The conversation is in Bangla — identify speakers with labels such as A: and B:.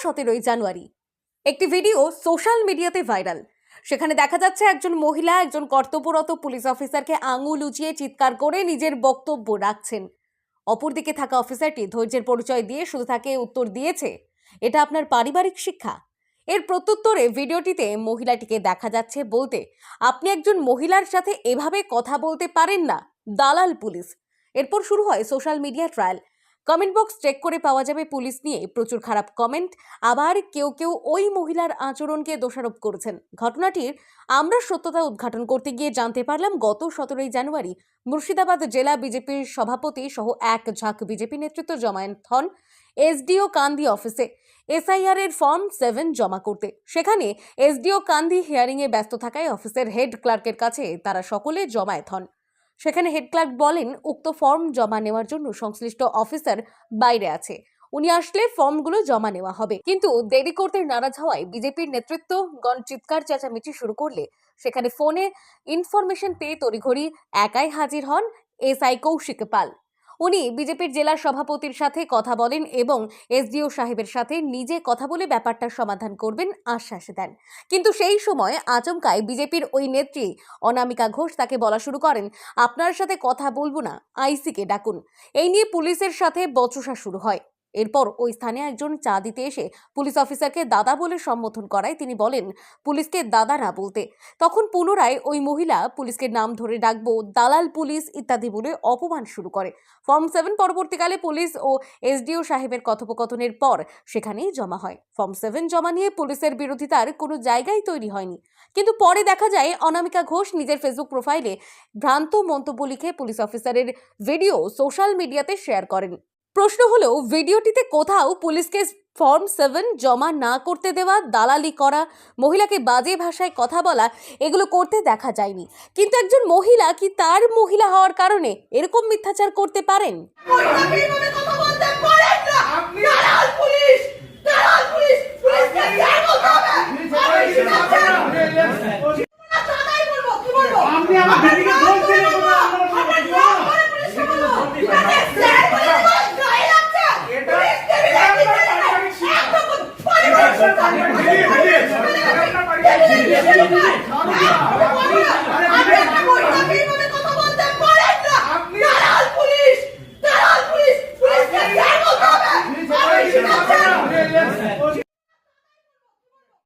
A: 17ই জানুয়ারি একটি ভিডিও সোশ্যাল মিডিয়াতে ভাইরাল। সেখানে দেখা যাচ্ছে একজন মহিলা একজন কর্তব্যরত পুলিশ অফিসারকে আঙুল উঁচিয়ে চিৎকার করে নিজের বক্তব্য রাখছেন। অপরদিকে থাকা অফিসারটি ধৈর্যের পরিচয় দিয়ে শুধু তাকে উত্তর দিয়েছে, এটা আপনার পারিবারিক শিক্ষা। এর প্রত্যুত্তরে ভিডিওটিতে মহিলাটিকে দেখা যাচ্ছে বলতে, আপনি একজন মহিলার সাথে এভাবে কথা বলতে পারেন না, দালাল পুলিশ। এরপর শুরু হয় social media trial. Comment box check করে পাওয়া যাবে পুলিশ নিয়ে প্রচুর খারাপ কমেন্ট। আবার কেউ কেউ ওই মহিলার আচরণকে দোষারোপ করেছেন। ঘটনাটির আমরা সত্যতা উদ্ঘাটন করতে গিয়ে জানতে পারলাম গত 17ই জানুয়ারি মুর্শিদাবাদ জেলা বিজেপির সভাপতি সহ এক ঝাঁক বিজেপি নেতৃত্ব জমায়েত হন এসডিও কান্দি অফিসে এসআইআর এর ফর্ম 7 জমা করতে। সেখানে এসডিও কান্দি হিয়ারিং এ ব্যস্ত থাকায় অফিসের হেড ক্লার্কের কাছে তারা সকলে জমায়েত হন। সেখানে হেড ক্লার্ক বলেন, উক্ত ফর্ম জমা নেওয়ার জন্য সংশ্লিষ্ট অফিসার বাইরে আছে, উনি আসলে ফর্মগুলো জমা নেওয়া হবে। কিন্তু দেরি করতে নারাজ হওয়ায় বিজেপির নেতৃত্বগণ চিৎকার চেঁচামেচি শুরু করলে সেখানে ফোনে ইনফরমেশন পেয়ে তড়িঘড়ি একাই হাজির হন এসআই কৌশিক পাল। উনি বিজেপির জেলার সভাপতির সাথে কথা বলেন এবং এসডিও সাহেবের সাথে নিজে কথা বলে ব্যাপারটার সমাধান করবেন আশ্বাস দেন। কিন্তু সেই সময় আচমকায় বিজেপির ওই নেত্রী অনামিকা ঘোষ তাকে বলা শুরু করেন, আপনার সাথে কথা বলবো না, আইসিকে ডাকুন। এই নিয়ে পুলিশের সাথে বচসা শুরু হয়। এরপর ওই স্থানে একজন চা দিতে এসে পুলিশ অফিসারকে দাদা বলে সম্বোধন করায় তিনি বলেন পুলিশকে দাদা না বলতে। তখন পুনরায় ওই মহিলা পুলিশকে নাম ধরে ডাকবো, দালাল পুলিশ ইত্যাদি বলে অপমান শুরু করে। ফর্ম 7 পরবর্তীকালে পুলিশ ও এসডিও সাহেবের কথোপকথনের পর সেখানেই জমা হয়। ফর্ম 7 জমা নিয়ে পুলিশের বিরোধিতার কোনো জায়গাই তৈরি হয়নি। কিন্তু পরে দেখা যায় অনামিকা ঘোষ নিজের ফেসবুক প্রোফাইলে ভ্রান্ত মন্তব্য লিখে পুলিশ অফিসারের ভিডিও সোশ্যাল মিডিয়াতে শেয়ার করেন। প্রশ্ন হলো, ভিডিওটিতে কোথাও পুলিশকে ফর্ম 7 জমা না করতে দেওয়া, দালালি করা, মহিলাকে বাজে ভাষায় কথা বলা, এগুলো করতে দেখা যায়নি। কিন্তু একজন মহিলা কি তার মহিলা হওয়ার কারণে এরকম মিথ্যাচার করতে পারেন?